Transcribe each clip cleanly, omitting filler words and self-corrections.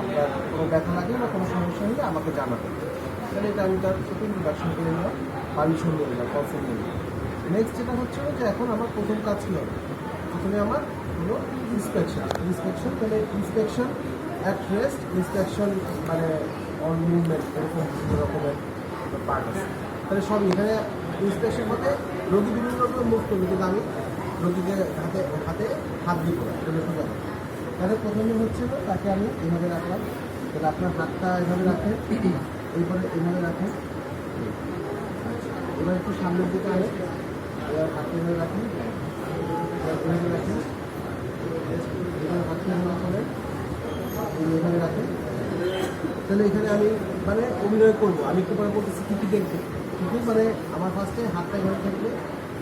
আপনার কোনো ব্যথা লাগলে বা কোনো সমস্যা হলে আমাকে জানাবেন। তাহলে এটা আমি তার সাথে ইন্ট্রোডাকশন করে নিলাম, পারমিশন দিয়ে নিলাম, কনসেন্ট নিয়ে নিলাম। নেক্সট যেটা হচ্ছে যে এখন আমার প্রথম কাজ কী হবে, প্রথমে আমার হলো ইন্সপেকশন। তাহলে ইন্সপেকশন অ্যাট রেস্ট, ইন্সপেকশন মানে অন মুভমেন্ট, এরকম বিভিন্ন রকমের পার্ট আছে। তাহলে সবই এখানে ইন্সপেকশন হতে রোগী বিভিন্ন রকমের মুভ করবে, কিন্তু আমি রোগীকে হাতে হাত দিব না, এটা দেখে যাবো। তাহলে প্রথমে হচ্ছে তাকে আমি এইভাবে রাখলাম। তাহলে আপনার হাতটা এইভাবে রাখেন, এইভাবে এইভাবে রাখেন। এবার একটু সামনের দিকে আনে, এবার হাতটা এভাবে রাখেন, এভাবে রাখেন, এবার হাতটা এভাবে করেন, এভাবে রাখেন। তাহলে এখানে আমি মানে অভিনয় করবো, আমি একটু পরে বলতেছি কী কী দেখবো, কিন্তু মানে আমার ফার্স্টে হাতটা এভাবে থাকবে,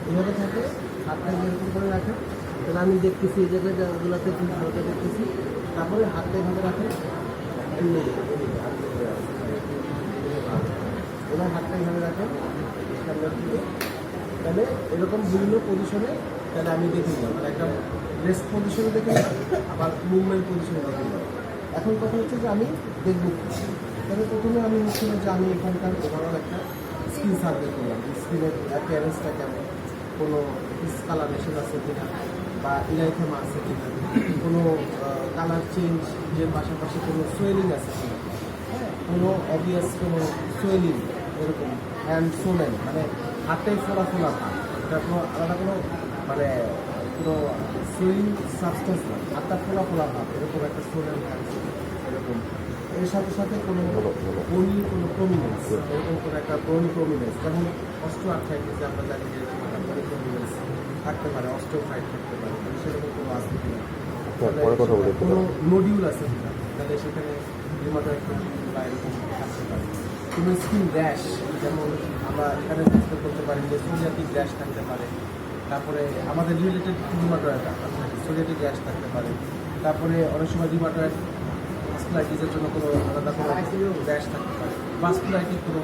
এভাবে থাকে, হাতটা এরকম করে রাখেন। তাহলে আমি দেখতেছি এই জায়গাগুলোতে খুব ভালোটা দেখতেছি। তারপরে হাতটা এভাবে রাখেন, এবার হাতটা এভাবে রাখেন সামনের দিকে। তাহলে এরকম বিভিন্ন পজিশনে তাহলে আমি দেখে নিলাম, মানে একটা রেস্ট পজিশনে দেখে নিলাম, আবার মুভমেন্ট পজিশনে দেখে নিলাম। এখন কথা হচ্ছে যে আমি দেখব, তাহলে প্রথমে আমি হচ্ছিল যে আমি এখানকার ওভারঅল একটা স্কিন সার্ভে করলাম, স্কিনের অ্যাপিয়ারেন্সটা কেমন, কোনো ডিসকালারেশন আছে কিনা বা ইলাইথেমা আছে কিনা, কোনো কালার চেঞ্জের পাশাপাশি কোনো সোয়েলিং আছে কিনা, হ্যাঁ, কোনো অবভিয়াস কোনো সোয়েলিং, এরকম হ্যান্ড সোলেন মানে হাতে ফোলা ভাব, এটা কোনো আলাদা কোনো মানে কোনো সুইং সাবস্টেন্স না, হাতটা ফোলা ভাব, এরকম একটা সোলেন হ্যান্ড এরকম। এর সাথে সাথে কোনো বনি, কোনো প্রমিনেন্স, এরকম কোনো একটা বনি প্রমিনেন্স, যেমন অস্টিওআর্থ্রাইটিস আমরা জানি যে বনি প্রমিনেন্স থাকতে পারে, অস্টিওফাইট থাকতে পারে, সেরকম কোনো আছে কিনা, কোনো নোডিউল আছে কিনা, তাহলে সেখানে রিউমাটয়েড বা এরকম থাকতে পারে। কোনো স্কিন র্যাশ, যেমন আমরা এখানে বুঝতে করতে পারি যে সোরিয়াটিক র্যাশ থাকতে পারে, তারপরে আমাদের রিলেটেড রিউমাটয়েড সোরিয়াটিক র্যাশ থাকতে পারে, তারপরে অনেক সময় রিউমাটয়েড ভাস্কুলাইটিসের জন্য কোনো আলাদা কোনো র্যাশ থাকতে পারে, ভাস্কুলাইটিস কোনো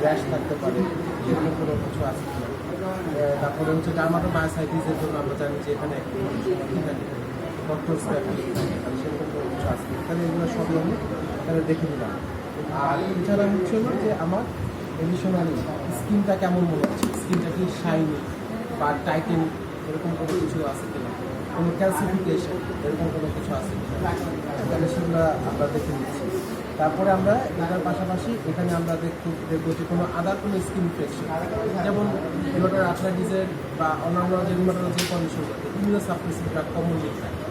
র্যাশ থাকতে পারে, সেরকম কোনো কিছু আছে কিনা। তারপরে হচ্ছে ডার্মাটোমায়োসাইটিসের জন্য আমরা জানি যে এখানে কন্ট্রোস্ট্যাটিক সেরকম কোনো কিছু আছে, তাহলে এগুলো সবই আমি তাহলে দেখে নিলাম। আর এছাড়া হচ্ছে যে আমার এডিশনালি স্কিনটা কেমন মনে হচ্ছে, স্কিনটা কি শাইনি বা টাইটেন, এরকম কোনো কিছু আছে কিনা, কোনো ক্যালসিফিকেশন, এরকম কোনো কিছু আছে কিনা, তাহলে সেগুলো আমরা দেখে নিচ্ছি। তারপরে আমরা এটার পাশাপাশি এখানে আমরা দেখবো যে কোনো আদার কোনো স্কিন ইনফেকশন, যেমন রিউমাটয়েড আর্থ্রাইটিসের বা অন্যান্য যে রিউমাটোলজি কন্ডিশনগুলোতে ইমিউনো সাপ্রেসিভ ড্রাগ কমনলি থাকে,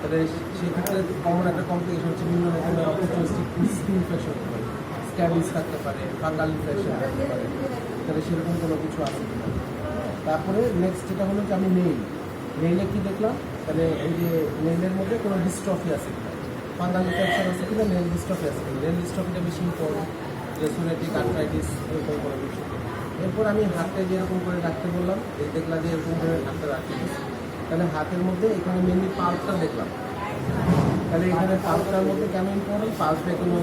তাহলে সেক্ষেত্রে কমন একটা কমপ্লিকেশন হচ্ছে বিভিন্ন রকমের অপরচুনিস্টিক স্কিন ইনফেকশন হতে পারে, স্ক্যাবিস থাকতে পারে, ফাঙ্গাল ইনফেকশন থাকতে পারে, তাহলে সেরকম কোনো কিছু আছে কিনা। তারপরে নেক্সট যেটা হলো যে আমি নেইলে কী দেখলাম, তাহলে এই যে নেইলের মধ্যে কোনো ডিস্ট্রফি আছে কিনা, ফাঙ্গাল ইনফেকশন আছে কিনা, নেল ডিস্ট্রফি আছে কিনা, নেল ডিস্ট্রফিটা বেশি ইম্পর্টেন্ট, যে সোরিয়াটিক আর্থ্রাইটিস এরকম কোনো কিছু। এরপর আমি হাতটা যেরকম করে রাখতে বললাম, এই দেখলাম যে এরকম করে হাতটা রাখতে, তাহলে হাতের মধ্যে এখানে মেনলি পাল্পটা দেখলাম, তাহলে এখানে পাল্পটার মধ্যে কেমন ইম্পর্টেন্ট, পাল্পে কোনো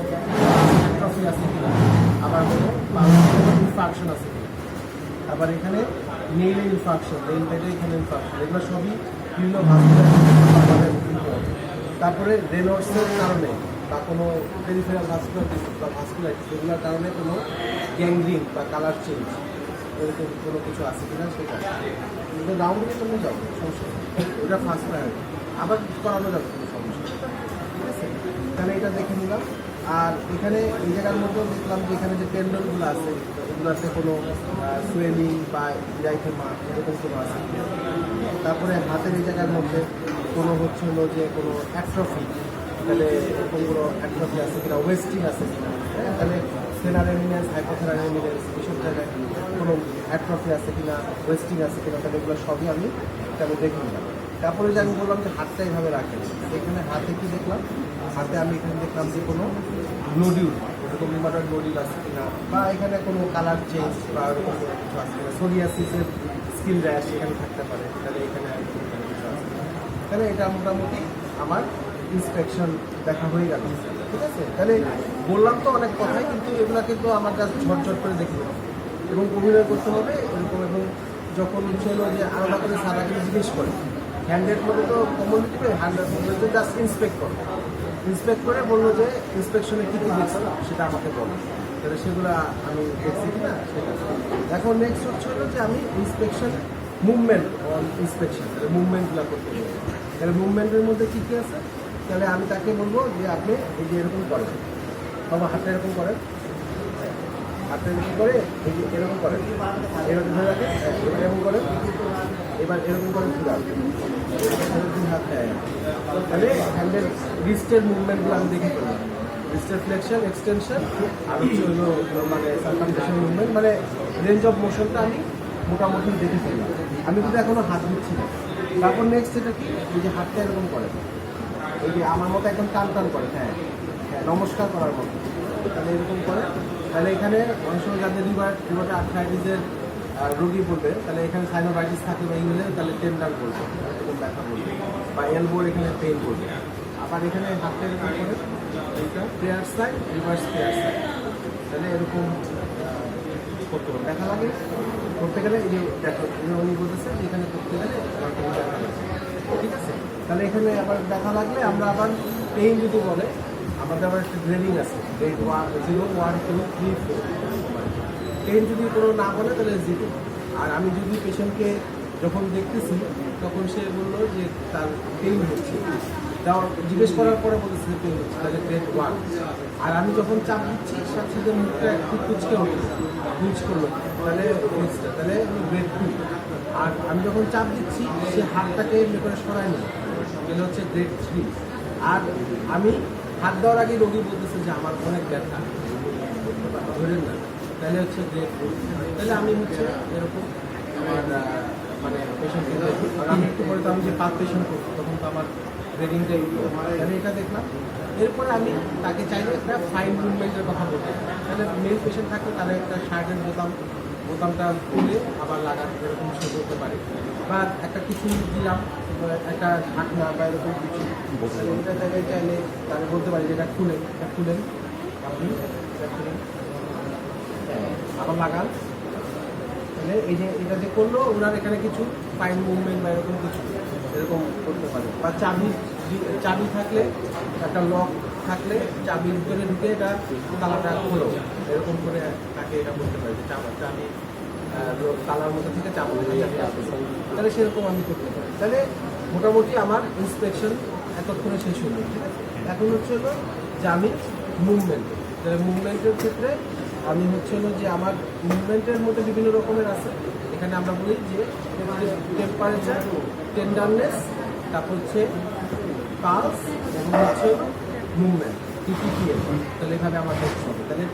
অ্যাট্রফি আছে কিনা, আবার কোনো পাল্পে ইনফাকশন আছে কিনা, আবার এখানে নেইলে ইনফাকশন, নেইল বেডে এখানে ইনফাকশন, এগুলো সবই বিভিন্ন ভাস্কুলার। তারপরে রেনর্সের কারণে বা কোনো পেরিফেরাল ভাস্কুলাইটিস বা ভাস্কুলাইটিস এগুলোর কারণে কোনো গ্যাংগ্রিন বা কালার চেঞ্জ, এরকম কোনো কিছু আছে কিনা সেটা রাউন্ডে চলে যাও, সমস্যা নেই, এটা ফার্স্ট প্রায়োরিটি, আবার করানো যাবে কোনো সমস্যা, ঠিক আছে। তাহলে এটা দেখে নিলাম। আর এখানে এই জায়গার মধ্যেও দেখলাম যে এখানে যে টেন্ডনগুলো আছে এগুলোতে কোনো সোয়েলিং বা ইলাইথেমা এরকম কোনো আছে। তারপরে হাতের এই জায়গার মধ্যে কোনো হচ্ছে হলো যে কোনো অ্যাট্রফি, তাহলে এরকম কোনো অ্যাট্রফি আছে কিনা, ওয়েস্টিং আছে কিনা, তাহলে থেরারেমিনেন্স, হাইপোথেরারেমিনেন্স এসব জায়গায় কোনো অ্যাট্রফি আছে কিনা, ওয়েস্টিং আছে কিনা, তাহলে এগুলো সবই আমি তাহলে দেখে নিলাম। তারপরে যে আমি বললাম যে হাতটা এইভাবে রাখেন, এখানে হাতে কি দেখলাম, হাতে আমি এখানে দেখলাম যে কোনো নোডিউল, এরকম রিউমাটয়েড নোডিউল আছে কিনা, বা এখানে কোনো কালার চেঞ্জ বা এরকম কোনো কিছু আছে কিনা, সোরিয়াসিসের স্কিন র্যাশ এখানে থাকতে পারে, তাহলে এখানে কিছু আছে। তাহলে এটা মোটামুটি আমার ইন্সপেকশন দেখা হয়ে গেল, ঠিক আছে। তাহলে বললাম তো অনেক কথাই, কিন্তু এগুলো কিন্তু আমার কাছে ঝটঝট করে দেখতে হবে এবং অভিনয় করতে হবে এরকম। এবং যখন ছিল যে আলাদা করে সাদা জিনিস জিজ্ঞেস করে, হ্যান্ডের মধ্যে তো কমন দিবে, হ্যান্ডের মধ্যে জাস্ট ইন্সপেক্ট করে, ইন্সপেক্ট করে বললো যে ইন্সপেকশনে কী কী দেখছো সেটা আমাকে বলো, তাহলে সেগুলো আমি দেখছি কি না সেটা। এখন নেক্সট হচ্ছে হলো যে আমি ইন্সপেকশন মুভমেন্ট অন ইন্সপেকশন, তাহলে মুভমেন্টগুলো করতে বলবো। তাহলে মুভমেন্টের মধ্যে কী কী আছে, তাহলে আমি তাকে বলবো যে আপনি এই যে এরকম করেন, বাবা হাতটা এরকম করেন, হাতটা এরকম করে এই যে এরকম করেন, এরকম ধরে রাখেন, এরকম করেন, এবার এরকম করে ঘুরান, হাত দেয়। তাহলে হ্যান্ডেল রিস্টের মুভমেন্টগুলো আমি দেখে ফেললাম, রিস্টের ফ্লেকশন এক্সটেনশন আর হচ্ছে হলো মানে সার্কামফ্লেকশন মুভমেন্ট, মানে রেঞ্জ অফ মোশনটা আমি মোটামুটি দেখে ফেললাম। আমি কিন্তু এখনও হাত দিচ্ছি না। তারপর নেক্সট এটা কি, এই যে হাতটা এরকম করে, এই যে আমার মতো একদম টান টান করে, হ্যাঁ হ্যাঁ নমস্কার করার মতো, তাহলে এরকম করে। তাহলে এখানে অনেক সময় যাদের রিভার্ট আর্থ্রাইটিসের রোগী বলবে, তাহলে এখানে সাইনোভাইটিস থাকে বা ইংলে, তাহলে টেন্ডার বলবে, এরকম ব্যথা বলবে, বা এলবোর এখানে পেইন বলবে। আবার এখানে হাতটা এরকম করে, এইটা prayer side, reverse prayer side, তাহলে এরকম করতে হবে। দেখা লাগে করতে গেলে এই যে দেখো উনি বলতেছে যে এখানে করতে গেলে আমার কোনো ব্যথা লাগে, ঠিক আছে। তাহলে এখানে আবার ব্যথা লাগলে আমরা আবার পেইন যদি বলে, আমাদের আবার একটা গ্রেডিং আছে, গ্রেড 1, 0, 1, 2, 3, 4। পেইন যদি কোনো না বলে তাহলে 0। আর আমি যদি পেশেন্টকে যখন দেখতেছি তখন সে বললো যে তার পেইন হচ্ছে, জিজ্ঞেস করার পরে বলতেছে যে পেইন হচ্ছে, তাহলে গ্রেড 1। আর আমি যখন চাপ দিচ্ছি সাথে সাথে মুখটা একটু কুচকে উঠে কুচ করলো, তাহলে তাহলে গ্রেড 2। আর আমি যখন চাপ দিচ্ছি সে হাতটাকে এমনি করে সরাই নিই, তাহলে হচ্ছে গ্রেড 3। আর আমি হাত দেওয়ার আগে রোগী বলতেছে যে আমার অনেক ব্যথা, ধরেন না, তাহলে হচ্ছে গ্রেড 4। তাহলে আমি হচ্ছে এরকম আমার মানে পেশেন্টকে, আর আমি একটু পরে তো আমি যে পাঁচ পেশেন্ট করবো তখন তো আমার গ্রেডিংটাই, তাহলে এটা দেখলাম। এরপরে আমি তাকে চাইলে একটা ফাইন মুভমেন্টের কথা বলতে, তাহলে মেল পেশেন্ট থাকলে তাহলে একটা শার্টের বোতামটা খুলে আবার লাগাতে এরকম সে করতে পারে, বা একটা কিছু দিলাম, একটা ঢাকনা বা এরকম কিছু, এটা তাকে চাইলে তাহলে বলতে পারি যে এটা খুলেন আপনি, এটা খুলেন, আবার লাগান। তাহলে এই যে এটা যে করলো ওনার এখানে কিছু ফাইন মুভমেন্ট বা এরকম কিছু এরকম করতে পারে। বা চাবি থাকলে, একটা লক থাকলে চাবির ভিতরে ঢুকে এটা তালাটা খোলো, এরকম করে তাকে এটা বলতে পারি যে চাবি তালার মধ্যে থেকে চাবি, তাহলে সেরকম আমি করতে পারি। তাহলে মোটামুটি আমার ইন্সপেকশন এতক্ষণে শেষ হলো, ঠিক আছে। এখন হচ্ছে হলো যে আমি মুভমেন্ট, তাহলে মুভমেন্টের ক্ষেত্রে আমি হচ্ছে হলো যে আমার মুভমেন্টের মধ্যে বিভিন্ন রকমের আছে। এখানে আমরা বলি যে টেম্পারেচার, টেন্ডারনেস, তারপর হচ্ছে পালস এবং হচ্ছে মুভমেন্ট, টিপিপিএম। তাহলে এভাবে আমার দেখতে হবে। তাহলে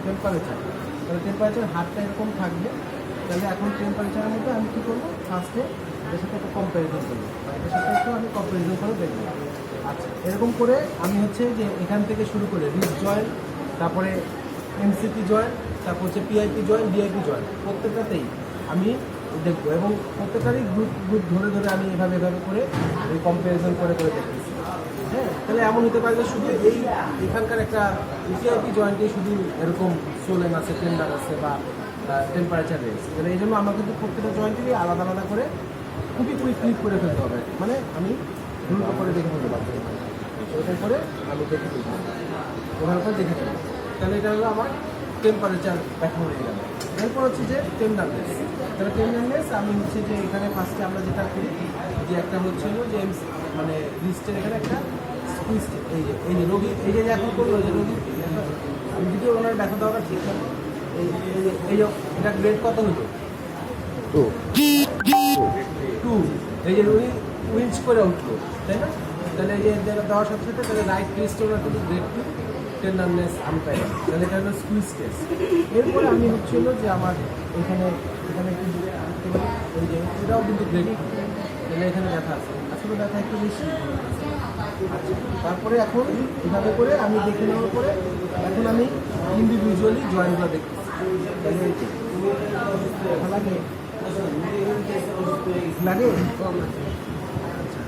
টেম্পারেচার, তাহলে টেম্পারেচার হাতটা এরকম থাকবে। তাহলে এখন টেম্পারেচারের মধ্যে আমি কী করবো, ফার্স্টে এর সাথে একটা কম্প্যারিজন করবো, এটার সাথে একটু আমি কম্প্যারিজন করে দেখবো। আচ্ছা, এরকম করে আমি হচ্ছে যে এখান থেকে শুরু করে রিস্ট জয়েন্ট, তারপরে এমসিপি জয়েন্ট, তারপর হচ্ছে পিআইপি জয়েন্ট, ডিআইপি জয়েন্ট, প্রত্যেকটাতেই আমি দেখবো এবং প্রত্যেকটারই গ্রুপ ধরে ধরে আমি এভাবে করে এই কম্প্যারিজন করে দেখতেছি। হ্যাঁ, তাহলে এমন হতে পারে যে শুধু এখানকার একটা পিআইপি জয়েন্টে শুধু এরকম সোলেন আছে, টেন্ডার আছে বা টেম্পারেচার রেঞ্জ। তাহলে এই জন্য আমার কিন্তু প্রত্যেকটা জয়েন্টেরই আলাদা আলাদা করে খুবই ক্লিক করে ফেলতে হবে, মানে আমি দ্রুত করে দেখে ফেলতে পারবো, এরকম করে আমি দেখে ফেলবো, ওখানে করে দেখে ফেলবো। তাহলে এটা হলো আমার টেম্পারেচার এখন হয়ে গেল। এরপর হচ্ছে যে টেন্ডারনেস, তাহলে টেন্ডারনেস আমি হচ্ছে যে এখানে ফার্স্টে আমরা যেটা করি যে একটা হচ্ছে যে মানে রিস্টের এখানে একটা স্কুইজ, এই যে রোগী এই যে এখন করলো যে রোগী, আমি যদিও ওনার দেখা দেওয়াটা ঠিক না, এই যে এটা গ্রেড কত হতো 2, এই যে উনি উইঞ্চ করে উঠলো, তাই না। তাহলে এই যে দেওয়ার সাথে সাথে তাহলে রাইট রিস্ট ওনার কিন্তু গ্রেড 2 টেন্ডারনেস আমি পাই, তাহলে এটা হলো স্কুইজ টেস্ট। এরপরে আমি হচ্ছে হলো যে আমার এখানে একটু এই যে এটাও কিন্তু গ্রেড, তাহলে এখানে ব্যথা আছে, আসলে ব্যথা একটু বেশি। আচ্ছা, তারপরে এখন এভাবে করে আমি দেখে নেওয়ার পরে এখন আমি ইন্ডিভিজুয়ালি জয়েন্টগুলো দেখতেছি। তাহলে ব্যথা লাগে লাগে আচ্ছা,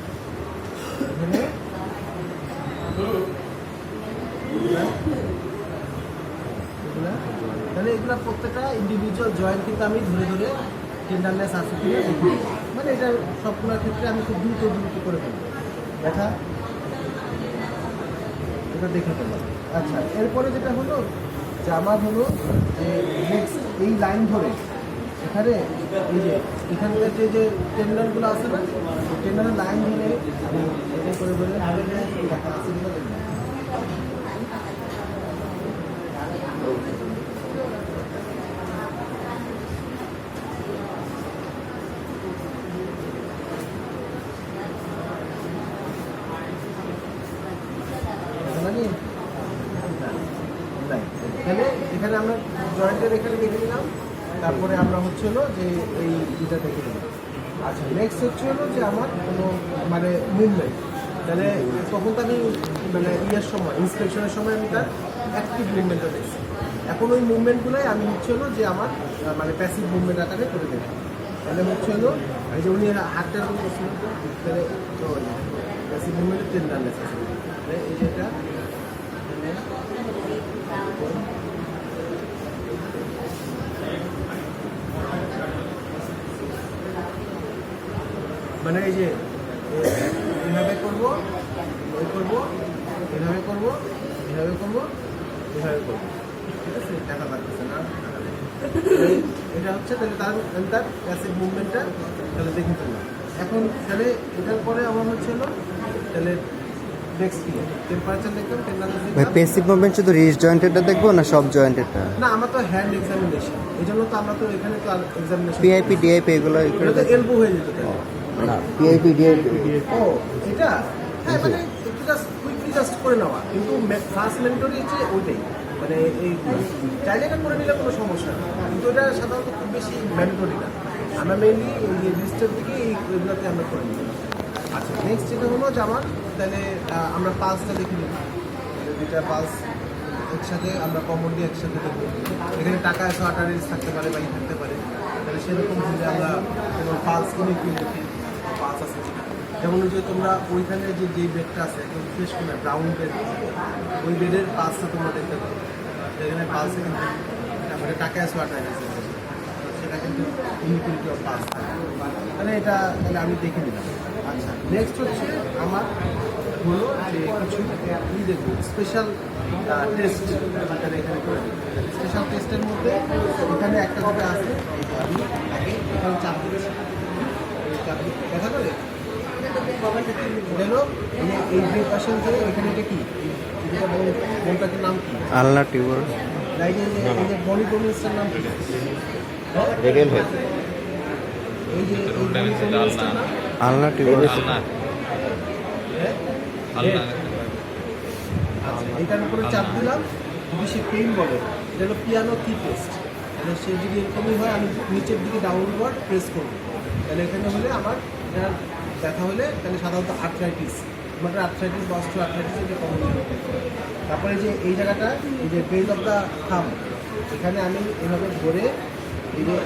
এখানে তাহলে এগুলো প্রত্যেকটা ইন্ডিভিজুয়াল জয়েন্ট কিন্তু আমি ধরে ধরে টেন্ডারনেস আছে কিনা দেখি, মানে এটা সবগুলোর ক্ষেত্রে আমি খুব দ্রুত করে ফেলবো। ব্যথা এটা দেখে ফেললাম। আচ্ছা, এরপরে যেটা হলো যে আমার হলো যে নেক্সট এই লাইন ধরে এখানে এই যে এখানকার যে টেন্ডারগুলো আছে না, টেন্ডারের লাইন ধরে আমি এটা করে বলে দেখা আছে কিনা দেখবো। এখানে এখানে আমরা জয়েন্টের এখানে দেখে নিলাম, তারপরে আমরা হচ্ছে হলো যে এই দুটা দেখে নিলাম। আচ্ছা, নেক্সট হচ্ছে হলো যে আমার কোনো মানে মুভমেন্ট, তাহলে তখন তো আমি মানে ইয়ের সময় ইন্সপেকশনের সময় আমি তার অ্যাক্টিভ মুভমেন্টটা দেখছি। এখন ওই মুভমেন্টগুলোই আমি হচ্ছে হলো যে আমার মানে প্যাসিভ মুভমেন্ট আকারে করে দেবো। তাহলে হচ্ছে হলো এই যে উনি হাতটা এরকম করছিলেন, তাহলে প্যাসিভ মুভমেন্টের টেন্ডারনেস আছে, এই যে এটা মানে এই যে এভাবে করবো, ওই করবো, এভাবে করবো, এভাবে করবো, এভাবে করবো, ঠিক আছে? টাকা লাগতেছে না, এটা হচ্ছে তাহলে তার প্যাসিভ মুভমেন্টটা তাহলে দেখে ফেললাম। এখন তাহলে এটার পরে আমার হচ্ছে হলো তাহলে নেক্সট কি টেম্পারেচার দেখলাম, ভাই প্যাসিভ মুভমেন্ট শুধু রিস্ট জয়েন্টেডটা দেখবো না সব জয়েন্টেডটা? না, আমরা তো হ্যান্ড এক্সামিনেশন, এই জন্য তো আমরা তো এখানে তো এক্সামিনেশন পিআইপি ডিআইপি এগুলো তো এলবো হয়ে যেত। না পিআইপি ডিআইপি ও এটা হ্যাঁ, মানে একটু জাস্ট কুইকলি জাস্ট করে নেওয়া, কিন্তু ফার্স্ট মেন্টরি হচ্ছে ওইটাই, মানে এই চাইলে এটা করে নিলে কোনো সমস্যা নেই, কিন্তু এটা সাধারণত খুব বেশি ম্যান্ডেটরি না। আমরা মেনলি এই যে লিস্টের দিকে এইগুলোতে আমরা করে নিই। আচ্ছা, নেক্সট যেটা হলো যে আমার তাহলে আমরা পালসটা দেখে নিই, দুইটা পালস একসাথে আমরা কমনলি একসাথে দেখবো। এখানে টাকা 128 থাকতে পারে বা থাকতে পারে, তাহলে সেরকম যদি আমরা কোনো পালস কিনে দেখি পালস আছে, যেমন যে তোমরা ওইখানে যে বেডটা আছে একদম ফ্রেশ করে ব্রাউন বেড, ওই বেডের পালসটা তোমরা দেখতে পারো, সেখানে পালসে কিন্তু তারপরে টাকা 128 আছে, সেটা কিন্তু ইনফিনিটি অফ পালস, তাহলে এটা তাহলে আমি দেখে নিলাম। আচ্ছা, নেক্সট হচ্ছে আমার হলো যে কিছু দেখবো স্পেশাল টেস্ট, যেটা এখানে করে স্পেশাল টেস্টের মধ্যে এখানে একটা যেটা আছে, আমি আগে এখানে চাপ দিচ্ছি, দেখা করে হলো এই যে পাশের যে এখানে এটা কি যেটা বলটাকে নাম কি, আলনা টিউবার, এই যে বডি টোনিসটার নাম কি, রেগেল হেড, এই যে আলনা টিউবার, এটার উপরে চাপ দিলাম, যদি সে পেইন বলে এটা হলো পিয়ানো কি টেস্ট, তাহলে সে যদি এরকমই হয় আমি নিচের দিকে ডাউনওয়ার্ড প্রেস করবো, তাহলে এখানে হলে আমার এটা ব্যথা হলে তাহলে সাধারণত আর্থ্রাইটিস, মানে আর্থ্রাইটিস বা অস্টিওআর্থ্রাইটিস এটা কমন। তারপরে যে এই জায়গাটা এই যে বেজ অফ দ্য থাম্ব, এখানে আমি এভাবে ধরে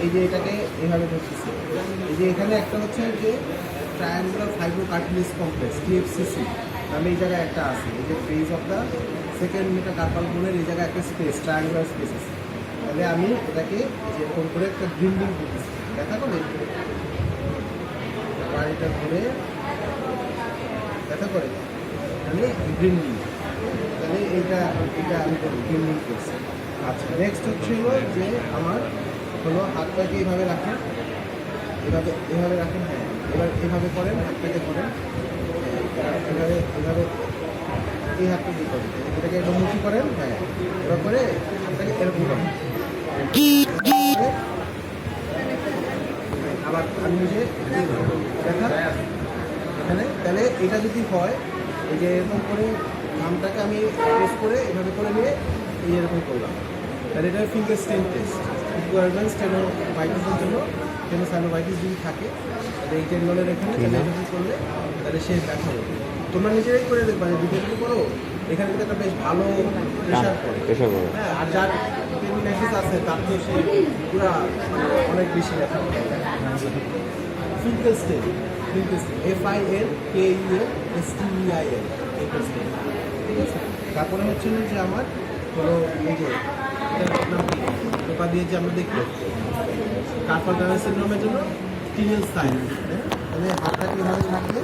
এই যে এটাকে এভাবে ধরতেছি, এই যে এখানে একটা হচ্ছে যে ট্রায়াঙ্গুলার ফাইব্রোকার্টিলেজ কমপ্লেক্স টিএফসিসি নামে এই জায়গায় একটা আছে, এই যে base of the second metacarpal বোনের এই জায়গায় একটা স্পেস ট্রায়াঙ্গুলার স্পেস আছে, তাহলে আমি এটাকে যেরকম করে একটা গ্রিন্ডিং করতেছি, দেখা করে আবার এটা ধরে দেখা করে তাহলে গ্রিন্ডিং, তাহলে এটা আমি গ্রিন্ডিং করছি। আচ্ছা, নেক্সট হচ্ছে হলো যে আমার হলো হাতটাকে এইভাবে রাখেন, এভাবে রাখেন, হ্যাঁ এবার এভাবে করেন, হাতটাকে করেন এভাবে এই হাতটা দিয়ে করেন, এটাকে একদম মুখি করেন, হ্যাঁ এবার করে হাতটাকে এরকম করেন, আবার আমি নিজে দেখা এখানে, তাহলে এটা যদি হয় এই যে এরকম করে নামটাকে আমি প্রেস করে এভাবে করে নিয়ে এই এরকম করলাম, তাহলে এটা ফিঙ্গার স্টেন টেস্ট, স্টেনোভাইটিসের জন্য স্টেনোসাইনোভাইটিস যদি থাকে তাহলে এই টেন্ডনের এখানে তাহলে করলে তাহলে সে ব্যথা হবে। তোমরা নিজেরাই করে দেখবা যে ভিডিওটি করো, এখানে কিন্তু একটা বেশ ভালো প্রেশার পড়ে, হ্যাঁ, আর যার টেন্ডিনাইটিস আছে তার তো সে পুরা অনেক বেশি ব্যথা করে। ফিঙ্গার স্টেন, FINKELSTEIN, ফিঙ্গার স্টেন, ঠিক আছে। তারপরে হচ্ছে যে আমার কোনো এই যে টোকা দিয়ে যে আমরা দেখি কার্পাল টানেল সিনড্রোমের জন্য টিনেল সাইন, তাহলে হাতটাকে এভাবে থাকলে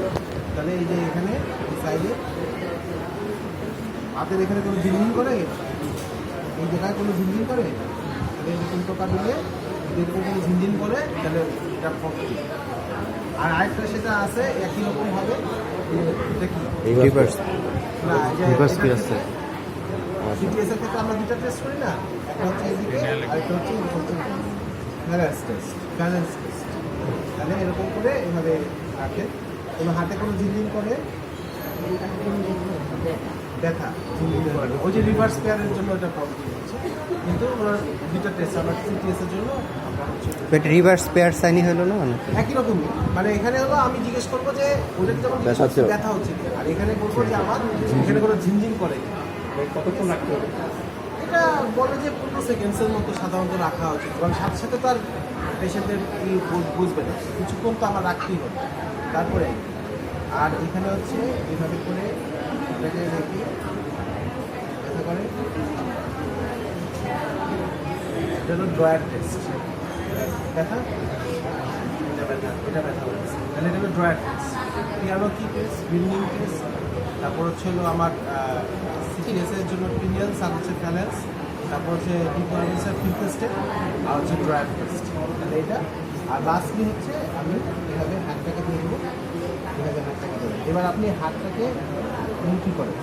তাহলে এই যে এখানে সাইডে হাতের এখানে কোনো ঝিনঝিন করে, এই জায়গায় কোনো ঝিনঝিন করে, তাহলে এরকম টোকা দিলে এরকম কোনো ঝিনঝিন করে, তাহলে এটা পজিটিভ। আর আরেকটা সেটা আছে একই রকম ভাবে, এটা কি রিভার্স না, রিভার্স কি আছে? সিটিএস এর ক্ষেত্রে আমরা দুটো টেস্ট করি না, একটা হচ্ছে এদিকে আর একটা হচ্ছে ব্যালেন্স টেস্ট। ব্যালেন্স টেস্ট তাহলে এরকম করে এভাবে রাখে, কোনো হাতে কোনো ঝিনঝিন করে ব্যথা ঝিনঝিন করে, ওই যে রিভার্স পেয়ারের জন্য ওটা পজিটিভ হচ্ছে। কিন্তু ওনার দুটো টেস্ট আমরা সিটিএস এর জন্য আমরা হচ্ছে বাট রিভার্স পেয়ার সাইনি হলো না মানে একই রকমই। মানে এখানে হলো আমি জিজ্ঞেস করবো যে ওদের যেমন ব্যথা হচ্ছে? ব্যথা হচ্ছে কি, আর এখানে বলবো যে আমার এখানে কোনো ঝিনঝিন করে কি। কতক্ষণ রাখতে হবে? এটা বলে যে 15 সেকেন্ডসের মতো সাধারণত রাখা উচিত, কারণ সাথে সাথে তো আর পেশেন্টের বুঝবে না, কিছুক্ষণ তো আমার রাখতেই হবে। তারপরে আর এখানে হচ্ছে এভাবে করে এটাকে রেখে ব্যথা করে, এটা হলো ড্রয়ার টেস্ট। ব্যথা, এটা ব্যথা, এটা ব্যথা হচ্ছে, তাহলে এটা হলো ড্রয়ার টেস্ট। পিয়ানো কি টেস্ট, বিল্ডিং টেস্ট, তারপর হচ্ছে হলো আমার সিটিএস এর জন্য পিনিয়ন্স, আর হচ্ছে ব্যালেন্স, তারপর হচ্ছে ডিফারেন্সের ফিল টেস্টে, আর হচ্ছে ড্রয়ার টেস্ট। তাহলে এটা আর লাস্টলি হচ্ছে আমি এভাবে হাতটাকে ধরবো, এভাবে হাতটাকে ধরবো। এবার আপনি হাতটাকে মুঠি করেন,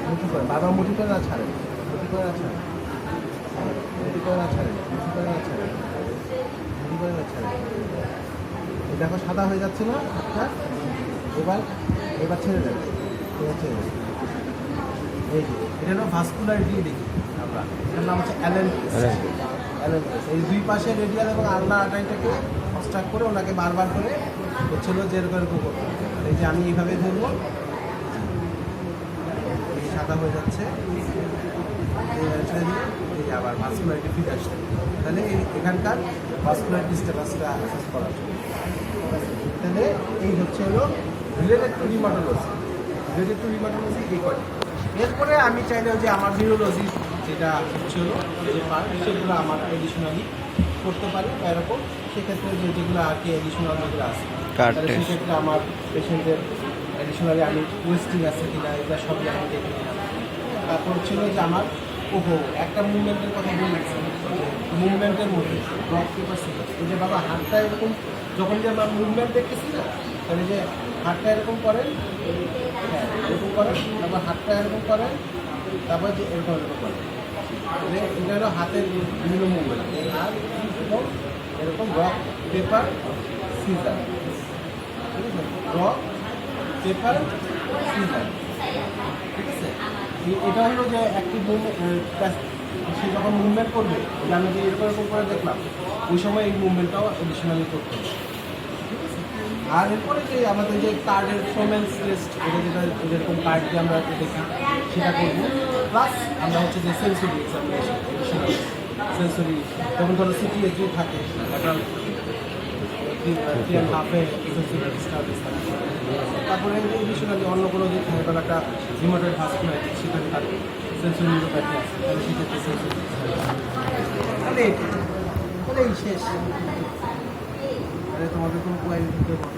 মুঠি করেন, বারবার মুঠি করে না ছাড়েন, মুঠি করে না ছাড়েন, মুঠি করে না ছাড়েন, মুঠি করে না ছাড়েন, মুঠি করে না ছাড়েন। এই দেখো সাদা হয়ে যাচ্ছে না হাতটা, এবার এবার ছেড়ে দেবে, এবার ছেড়ে দেবে। এই যে এটা হলো ভাস্কুলারিটি দেখি আমরা, এটার নাম হচ্ছে অ্যালেন টেস্ট। অ্যালেন টেস্ট এই দুই পাশে রেডিয়াল এবং আলনা আটাইটাকে কনস্ট্রাক্ট করে ওনাকে বারবার করে হচ্ছিল যে এরকম এরকম করতে হবে। আর এই যে আমি এইভাবে ধরবো, এই সাদা হয়ে যাচ্ছে, এইবারে ছেড়ে দিলে এই যে আবার ভাস্কুলারিটি ফিরে আসছে। তাহলে এখানকার ভাস্কুলারিটি স্ট্যাটাসটা অ্যাসেস করা জন্য, তাহলে এই হচ্ছে হলো related to rheumatology. Related to rheumatology এই কয়টি। এরপরে আমি চাইলেও যে আমার নিউরোলজি যেটা হচ্ছে হলো যে পার্ট, সেগুলো আমার এডিশনালি করতে পারি বা এরকম, সেক্ষেত্রে যেগুলো আর কি এডিশনাল যেগুলো আছে, কার্ড তাহলে টেস্ট। সেক্ষেত্রে আমার পেশেন্টের এডিশনালি আমি ওয়েস্টিং আছে কিনা এটা সবই আমি দেখে নিলাম। তারপর হচ্ছিল যে আমার একটা মুভমেন্টের কথা বলেছি, মুভমেন্টের মধ্যে ব্লক পেপার সিলেক্ট, এই যে বাবা হাতটা এরকম যখন যে আমরা মুভমেন্ট দেখতেছি না, তাহলে যে হাতটা এরকম করেন, হ্যাঁ এরকম করেন, তারপর হাতটা এরকম করেন, তারপর যে এরকম এরকম করেন। মানে এটা হলো হাতের বিভিন্ন মুভমেন্ট, এই হাত এবং এরকম রক পেপার সিজার, ঠিক আছে, রক পেপার সিজার, ঠিক আছে। এটা হলো যে একটি সে যখন মুভমেন্ট করবে, যে আমি যে এরকম এরকম করে দেখলাম, ওই সময় এই মুভমেন্টটাও এডিশনালি করতে হবে, ঠিক আছে। আর এরপরে যে আমাদের যে কার্ডের পারফরমেন্স টেস্ট, এটা যেটা যেরকম কার্ড দিয়ে আমরা দেখি সেটা করবো, প্লাস আমরা হচ্ছে যে সেন্সরি এক্সামিনেশন, এডিশনাল সেন্সরি, যেমন ধরো সিটিএসও থাকে, একটা 3.5 সেন্সরি স্টাডিজ থাকে। তারপরে এডিশনালি অন্য কোনো দিক থাকে, তাহলে একটা রিমোটেড ভাস্কুলারিটি সেখানে থাকে, সেন্সরি নিউরোপ্যাথি আছে, তাহলে সেক্ষেত্রে সেন্সরি, তাহলে এই শেষ। তোমাদের কোনো কোয়ারি দিতে পারো?